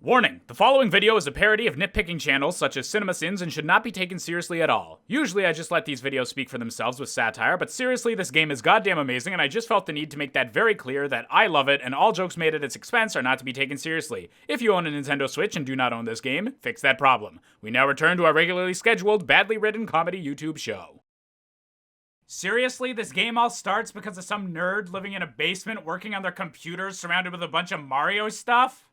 Warning, the following video is a parody of nitpicking channels such as CinemaSins and should not be taken seriously at all. Usually I just let these videos speak for themselves with satire, but seriously this game is goddamn amazing and I just felt the need to make that very clear that I love it and all jokes made at its expense are not to be taken seriously. If you own a Nintendo Switch and do not own this game, fix that problem. We now return to our regularly scheduled, badly written comedy YouTube show. Seriously, this game all starts because of some nerd living in a basement working on their computers surrounded with a bunch of Mario stuff?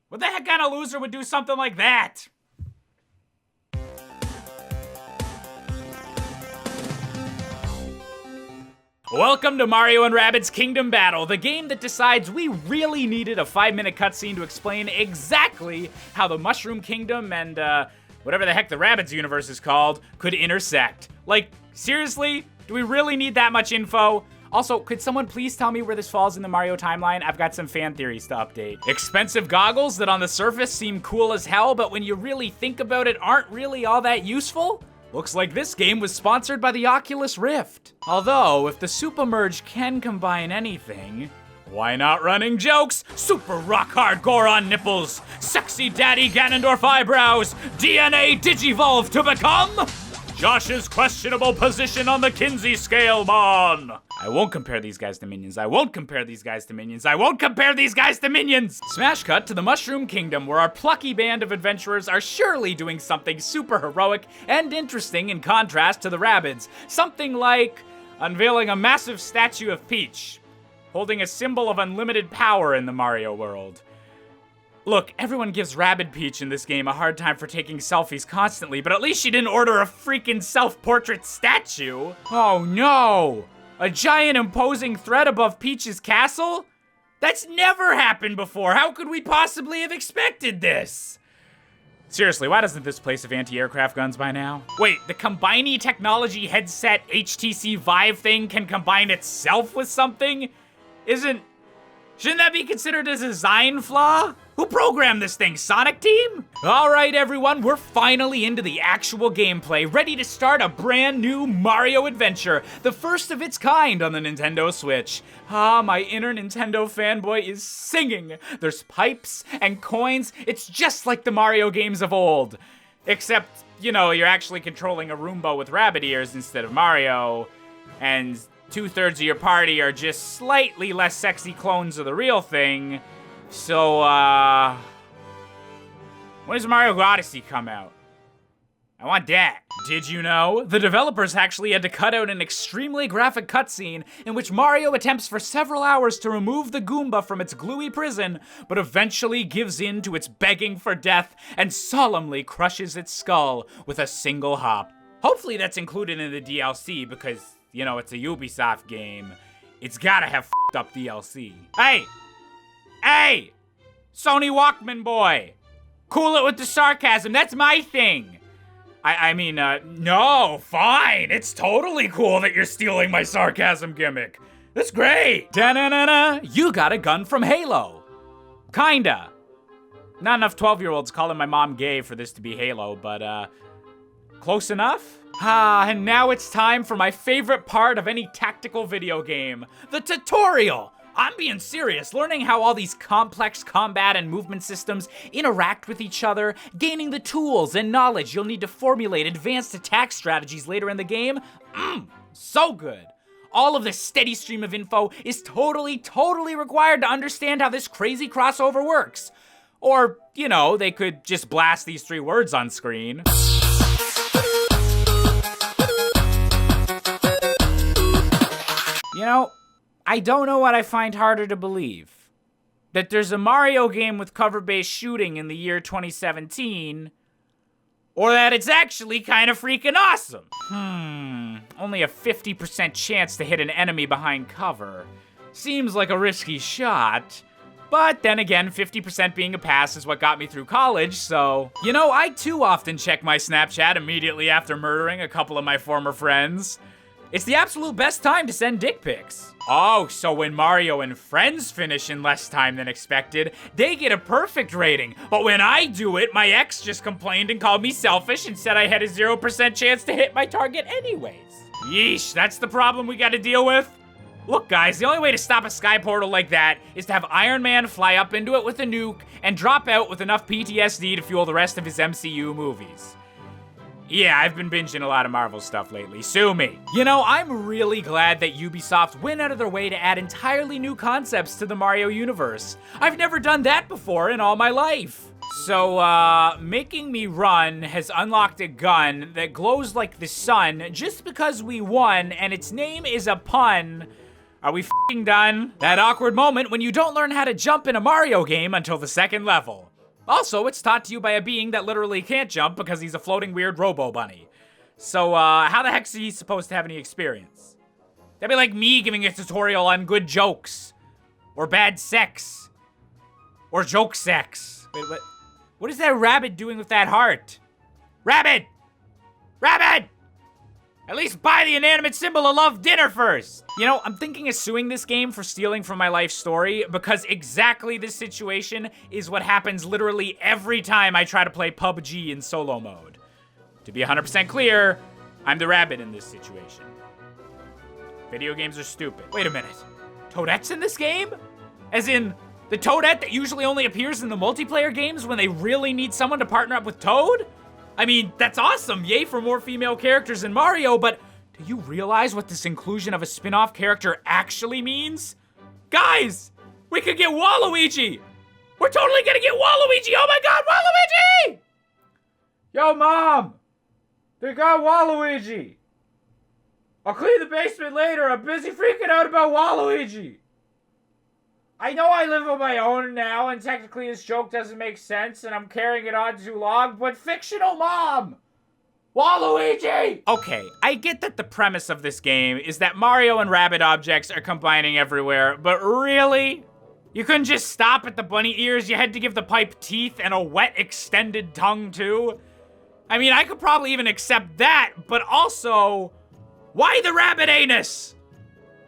What the heck kind of loser would do something like that? Welcome to Mario and Rabbids Kingdom Battle, the game that decides we really needed a 5-minute cutscene to explain exactly how the Mushroom Kingdom and, whatever the heck the Rabbids universe is called, could intersect. Like, seriously? Do we really need that much info? Also, could someone please tell me where this falls in the Mario timeline? I've got some fan theories to update. Expensive goggles that on the surface seem cool as hell, but when you really think about it aren't really all that useful? Looks like this game was sponsored by the Oculus Rift. Although, if the Super Merge can combine anything, why not running jokes? Super rock hard Goron nipples, sexy daddy Ganondorf eyebrows, DNA digivolve to become Josh's questionable position on the Kinsey scale, Mon! I won't compare these guys to minions. I won't compare these guys to minions. I won't compare these guys to minions! Smash cut to the Mushroom Kingdom, where our plucky band of adventurers are surely doing something super heroic and interesting in contrast to the Rabbids. Something like unveiling a massive statue of Peach, holding a symbol of unlimited power in the Mario world. Look, everyone gives Rabbid Peach in this game a hard time for taking selfies constantly, but at least she didn't order a freaking self-portrait statue. Oh no! A giant imposing threat above Peach's castle? That's never happened before! How could we possibly have expected this? Seriously, why doesn't this place have anti-aircraft guns by now? Wait, the Combiney Technology headset HTC Vive thing can combine itself with something? Shouldn't that be considered a design flaw? Who programmed this thing, Sonic Team? All right, everyone, we're finally into the actual gameplay, ready to start a brand new Mario adventure, the first of its kind on the Nintendo Switch. Ah, my inner Nintendo fanboy is singing. There's pipes and coins. It's just like the Mario games of old. Except, you know, you're actually controlling a Roomba with rabbit ears instead of Mario, and 2/3 of your party are just slightly less sexy clones of the real thing. So, when does Mario Odyssey come out? I want that. Did you know? The developers actually had to cut out an extremely graphic cutscene in which Mario attempts for several hours to remove the Goomba from its gluey prison, but eventually gives in to its begging for death and solemnly crushes its skull with a single hop. Hopefully that's included in the DLC because, you know, it's a Ubisoft game. It's gotta have f***ed up DLC. Hey! Sony Walkman boy! Cool it with the sarcasm, that's my thing! I mean, no, fine! It's totally cool that you're stealing my sarcasm gimmick! That's great! Da-na-na-na! You got a gun from Halo! Kinda. Not enough 12-year-olds calling my mom gay for this to be Halo, but, close enough? And now it's time for my favorite part of any tactical video game, the tutorial! I'm being serious, learning how all these complex combat and movement systems interact with each other, gaining the tools and knowledge you'll need to formulate advanced attack strategies later in the game. So good. All of this steady stream of info is totally required to understand how this crazy crossover works. Or, you know, they could just blast these 3 words on screen. You know, I don't know what I find harder to believe. That there's a Mario game with cover-based shooting in the year 2017, or that it's actually kind of freaking awesome. Only a 50% chance to hit an enemy behind cover. Seems like a risky shot. But then again, 50% being a pass is what got me through college, so... You know, I too often check my Snapchat immediately after murdering a couple of my former friends. It's the absolute best time to send dick pics. Oh, so when Mario and friends finish in less time than expected, they get a perfect rating. But when I do it, my ex just complained and called me selfish and said I had a 0% chance to hit my target anyways. Yeesh, that's the problem we gotta deal with? Look, guys, the only way to stop a sky portal like that is to have Iron Man fly up into it with a nuke and drop out with enough PTSD to fuel the rest of his MCU movies. Yeah, I've been binging a lot of Marvel stuff lately. Sue me. You know, I'm really glad that Ubisoft went out of their way to add entirely new concepts to the Mario universe. I've never done that before in all my life. So, making me run has unlocked a gun that glows like the sun just because we won, and its name is a pun. Are we f***ing done? That awkward moment when you don't learn how to jump in a Mario game until the second level. Also, it's taught to you by a being that literally can't jump because he's a floating weird robo-bunny. So, how the heck is he supposed to have any experience? That'd be like me giving a tutorial on good jokes. Or bad sex. Or joke sex. Wait, what is that rabbit doing with that heart? Rabbit! Rabbit! At least buy the inanimate symbol of love dinner first. You know, I'm thinking of suing this game for stealing from my life story because exactly this situation is what happens literally every time I try to play PUBG in solo mode. To be 100% clear, I'm the rabbit in this situation. Video games are stupid. Wait a minute. Toadette's in this game? As in, the Toadette that usually only appears in the multiplayer games when they really need someone to partner up with Toad? I mean, that's awesome, yay for more female characters in Mario, but do you realize what this inclusion of a spin-off character actually means? Guys, we could get Waluigi! We're totally gonna get Waluigi! Oh my god, Waluigi! Yo, Mom! They got Waluigi! I'll clean the basement later, I'm busy freaking out about Waluigi! I know I live on my own now, and technically this joke doesn't make sense, and I'm carrying it on too long, but fictional Mom! Waluigi! Okay, I get that the premise of this game is that Mario and Rabbid objects are combining everywhere, but really? You couldn't just stop at the bunny ears, you had to give the pipe teeth and a wet extended tongue too? I mean, I could probably even accept that, but also, why the rabbit anus?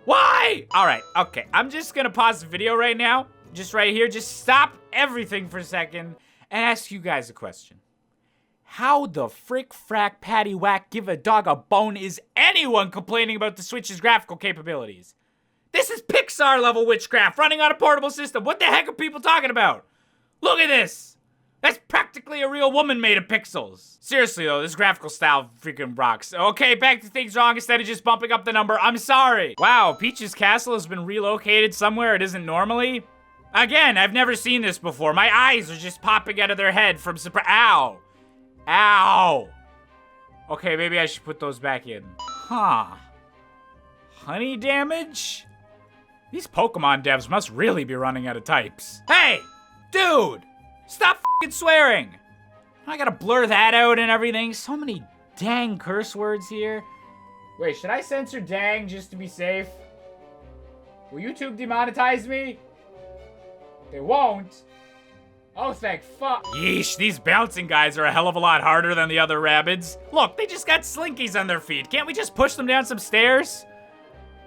Why? All right, okay, I'm just gonna pause the video right now, just right here, just stop everything for a second and ask you guys a question. How the frick frack patty whack give a dog a bone is anyone complaining about the Switch's graphical capabilities? This is Pixar level witchcraft running on a portable system. What the heck are people talking about? Look at this. That's practically a real woman made of pixels. Seriously though, this graphical style freaking rocks. Okay, back to things wrong instead of just bumping up the number. I'm sorry. Wow, Peach's castle has been relocated somewhere it isn't normally. Again, I've never seen this before. My eyes are just popping out of their head from surprise. Ow. Ow. Okay, maybe I should put those back in. Huh. Honey damage? These Pokemon devs must really be running out of types. Hey, dude. Stop f***ing swearing! I gotta blur that out and everything. So many dang curse words here. Wait, should I censor dang just to be safe? Will YouTube demonetize me? They won't. Oh, thank fuck. Yeesh, these bouncing guys are a hell of a lot harder than the other Rabbids. Look, they just got slinkies on their feet. Can't we just push them down some stairs?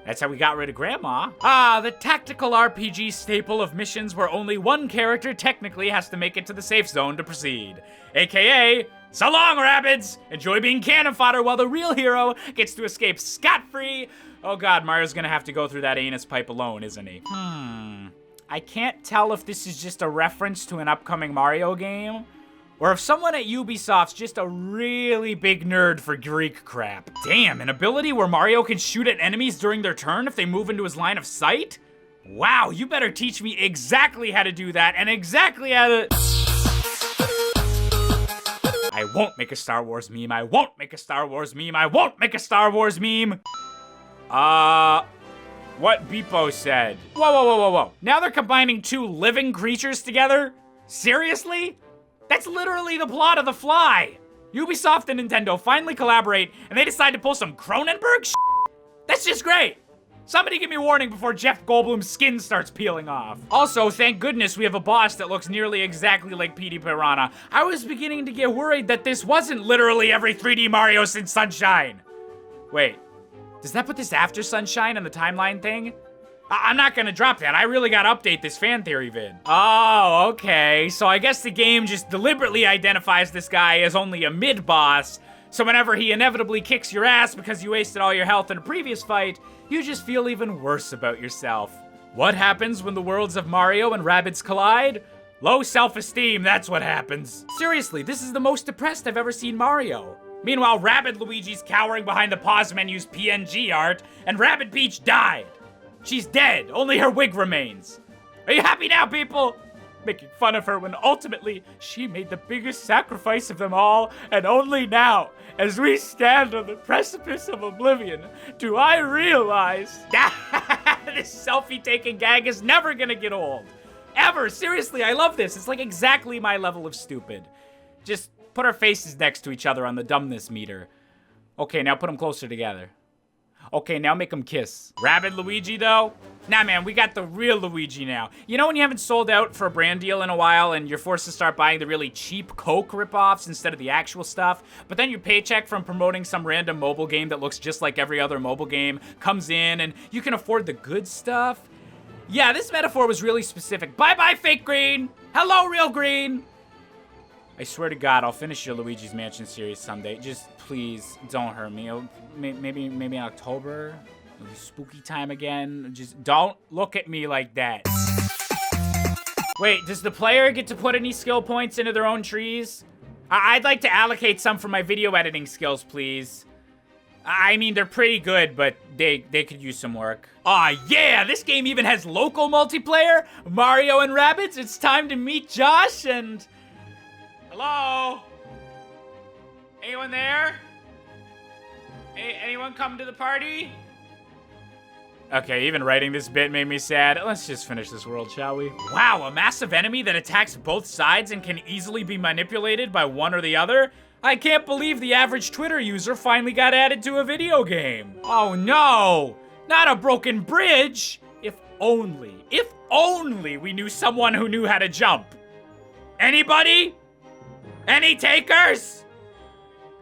That's how we got rid of Grandma. Ah, the tactical RPG staple of missions where only one character technically has to make it to the safe zone to proceed. AKA, so long, Rabbids! Enjoy being cannon fodder while the real hero gets to escape scot-free. Oh god, Mario's gonna have to go through that anus pipe alone, isn't he? I can't tell if this is just a reference to an upcoming Mario game, or if someone at Ubisoft's just a really big nerd for Greek crap. Damn, an ability where Mario can shoot at enemies during their turn if they move into his line of sight? Wow, you better teach me exactly how to do that and exactly how to... I won't make a Star Wars meme, I won't make a Star Wars meme, I won't make a Star Wars meme! What Beepo said. Whoa. Now they're combining two living creatures together? Seriously? That's literally the plot of The Fly. Ubisoft and Nintendo finally collaborate, and they decide to pull some Cronenberg shit? That's just great. Somebody give me a warning before Jeff Goldblum's skin starts peeling off. Also, thank goodness we have a boss that looks nearly exactly like Petey Piranha. I was beginning to get worried that this wasn't literally every 3D Mario since Sunshine. Wait, does that put this after Sunshine on the timeline thing? I'm not gonna drop that. I really gotta update this fan theory vid. Oh, okay. So I guess the game just deliberately identifies this guy as only a mid-boss So whenever he inevitably kicks your ass because you wasted all your health in a previous fight, you just feel even worse about yourself. What happens when the worlds of Mario and Rabbids collide? Low self-esteem, that's what happens. Seriously, this is the most depressed I've ever seen Mario. Meanwhile, Rabbid Luigi's cowering behind the pause menu's PNG art, and Rabbid Peach died. She's dead, only her wig remains. Are you happy now, people? Making fun of her when ultimately she made the biggest sacrifice of them all, and only now, as we stand on the precipice of oblivion, do I realize this selfie-taking gag is never gonna get old. Ever. Seriously, I love this. It's like exactly my level of stupid. Just put our faces next to each other on the dumbness meter. Okay, now put them closer together. Okay, now make them kiss. Rabbid Luigi, though? Nah, man, we got the real Luigi now. You know when you haven't sold out for a brand deal in a while and you're forced to start buying the really cheap Coke ripoffs instead of the actual stuff, but then your paycheck from promoting some random mobile game that looks just like every other mobile game comes in and you can afford the good stuff? Yeah, this metaphor was really specific. Bye-bye, fake green! Hello, real green! I swear to God, I'll finish your Luigi's Mansion series someday. Just please don't hurt me. Maybe in October, it'll be spooky time again. Just don't look at me like that. Wait, does the player get to put any skill points into their own trees? I'd like to allocate some for my video editing skills, please. I mean, they're pretty good, but they could use some work. Aw, yeah, this game even has local multiplayer. Mario and Rabbids, it's time to meet Josh and... Hello? Anyone there? Anyone come to the party? Okay, even writing this bit made me sad. Let's just finish this world, shall we? Wow, a massive enemy that attacks both sides and can easily be manipulated by one or the other? I can't believe the average Twitter user finally got added to a video game. Oh no, not a broken bridge. If only we knew someone who knew how to jump. Anybody? Any takers?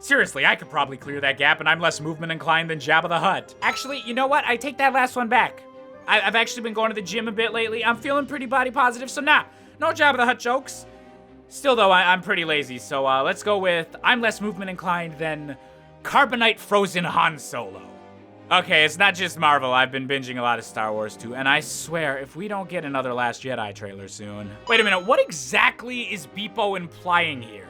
Seriously, I could probably clear that gap and I'm less movement inclined than Jabba the Hutt. Actually, you know what? I take that last one back. I've actually been going to the gym a bit lately. I'm feeling pretty body positive, so nah, no Jabba the Hutt jokes. Still though, I'm pretty lazy, so let's go with I'm less movement inclined than Carbonite Frozen Han Solo. Okay, it's not just Marvel. I've been binging a lot of Star Wars too, and I swear, if we don't get another Last Jedi trailer soon... Wait a minute, what exactly is Beepo implying here?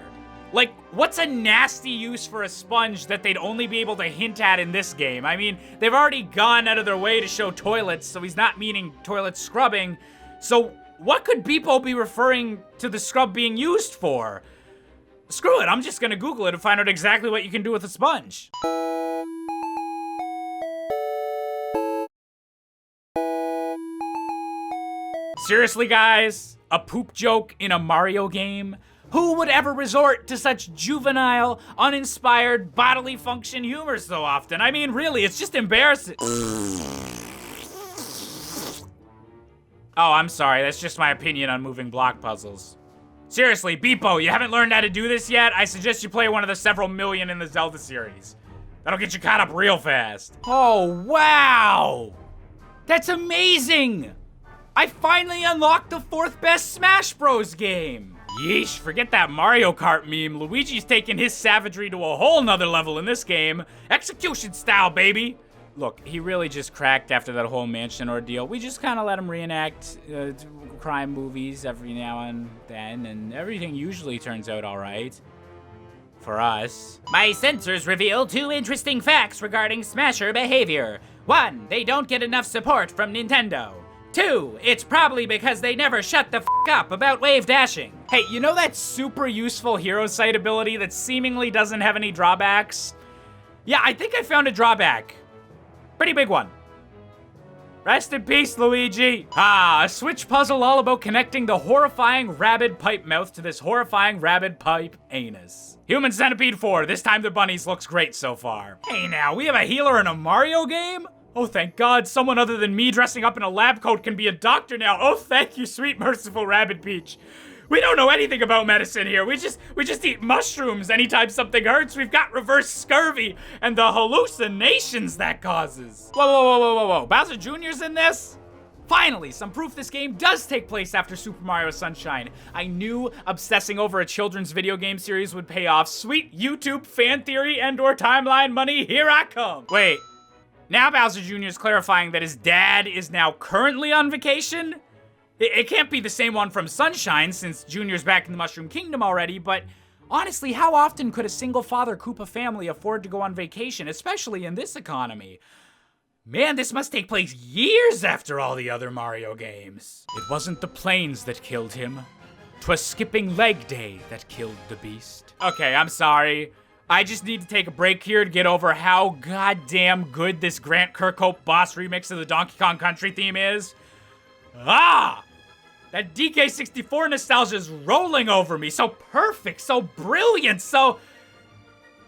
Like, what's a nasty use for a sponge that they'd only be able to hint at in this game? I mean, they've already gone out of their way to show toilets, so he's not meaning toilet scrubbing. So, what could Beepo be referring to the scrub being used for? Screw it, I'm just gonna Google it and find out exactly what you can do with a sponge. Seriously, guys? A poop joke in a Mario game? Who would ever resort to such juvenile, uninspired, bodily function humor so often? I mean, really, it's just embarrassing. Oh, I'm sorry, that's just my opinion on moving block puzzles. Seriously, Beepo, you haven't learned how to do this yet? I suggest you play one of the several million in the Zelda series. That'll get you caught up real fast. Oh, wow! That's amazing! I finally unlocked the 4th best Smash Bros. Game. Yeesh, forget that Mario Kart meme. Luigi's taking his savagery to a whole nother level in this game. Execution style, baby. Look, he really just cracked after that whole mansion ordeal. We just kind of let him reenact crime movies every now and then, and everything usually turns out all right. For us. My sensors reveal 2 interesting facts regarding Smasher behavior. 1, they don't get enough support from Nintendo. 2, it's probably because they never shut the f up about wave dashing. Hey, you know that super useful hero sight ability that seemingly doesn't have any drawbacks? Yeah, I think I found a drawback. Pretty big one. Rest in peace, Luigi. Ah, a Switch puzzle all about connecting the horrifying rabid pipe mouth to this horrifying rabid pipe anus. Human Centipede 4, this time the bunnies looks great so far. Hey now, we have a healer in a Mario game? Oh, thank God, someone other than me dressing up in a lab coat can be a doctor now. Oh, thank you, sweet, merciful Rabbid Peach. We don't know anything about medicine here. We just eat mushrooms anytime something hurts. We've got reverse scurvy and the hallucinations that causes. Whoa. Bowser Jr.'s in this? Finally, some proof this game does take place after Super Mario Sunshine. I knew obsessing over a children's video game series would pay off. Sweet YouTube fan theory and/or timeline money, here I come. Wait, now Bowser Jr. is clarifying that his dad is now currently on vacation? It can't be the same one from Sunshine since Junior's back in the Mushroom Kingdom already, but honestly, how often could a single father Koopa family afford to go on vacation, especially in this economy? Man, this must take place years after all the other Mario games. It wasn't the planes that killed him. 'Twas skipping leg day that killed the beast. Okay, I'm sorry. I just need to take a break here to get over how goddamn good this Grant Kirkhope boss remix of the Donkey Kong Country theme is. Ah! That DK64 nostalgia is rolling over me. So perfect, so brilliant, so...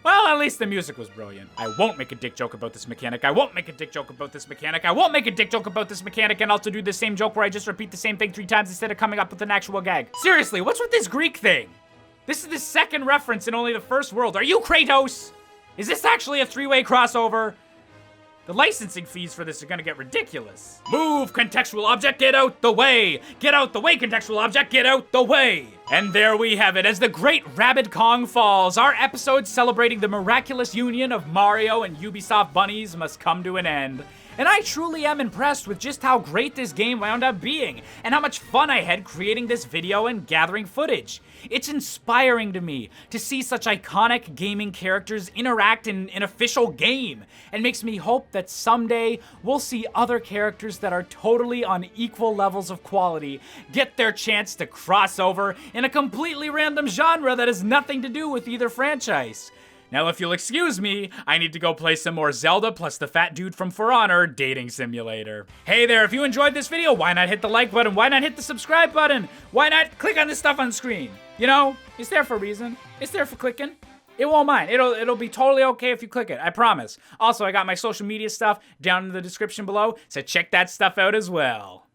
Well, at least the music was brilliant. I won't make a dick joke about this mechanic. I won't make a dick joke about this mechanic. I won't make a dick joke about this mechanic and also do the same joke where I just repeat the same thing 3 times instead of coming up with an actual gag. Seriously, what's with this Greek thing? This is the second reference in only the first world. Are you Kratos? Is this actually a 3-way crossover? The licensing fees for this are gonna get ridiculous. Move, contextual object, get out the way! Get out the way, contextual object, get out the way! And there we have it, as the great Rabbid Kong falls, our episode celebrating the miraculous union of Mario and Ubisoft bunnies must come to an end. And I truly am impressed with just how great this game wound up being, and how much fun I had creating this video and gathering footage. It's inspiring to me to see such iconic gaming characters interact in an official game, and makes me hope that someday we'll see other characters that are totally on equal levels of quality get their chance to cross over in a completely random genre that has nothing to do with either franchise. Now, if you'll excuse me, I need to go play some more Zelda plus the fat dude from For Honor Dating Simulator. Hey there, if you enjoyed this video, why not hit the like button? Why not hit the subscribe button? Why not click on this stuff on the screen? You know, it's there for a reason. It's there for clicking. It won't mind. It'll be totally okay if you click it, I promise. Also, I got my social media stuff down in the description below, so check that stuff out as well.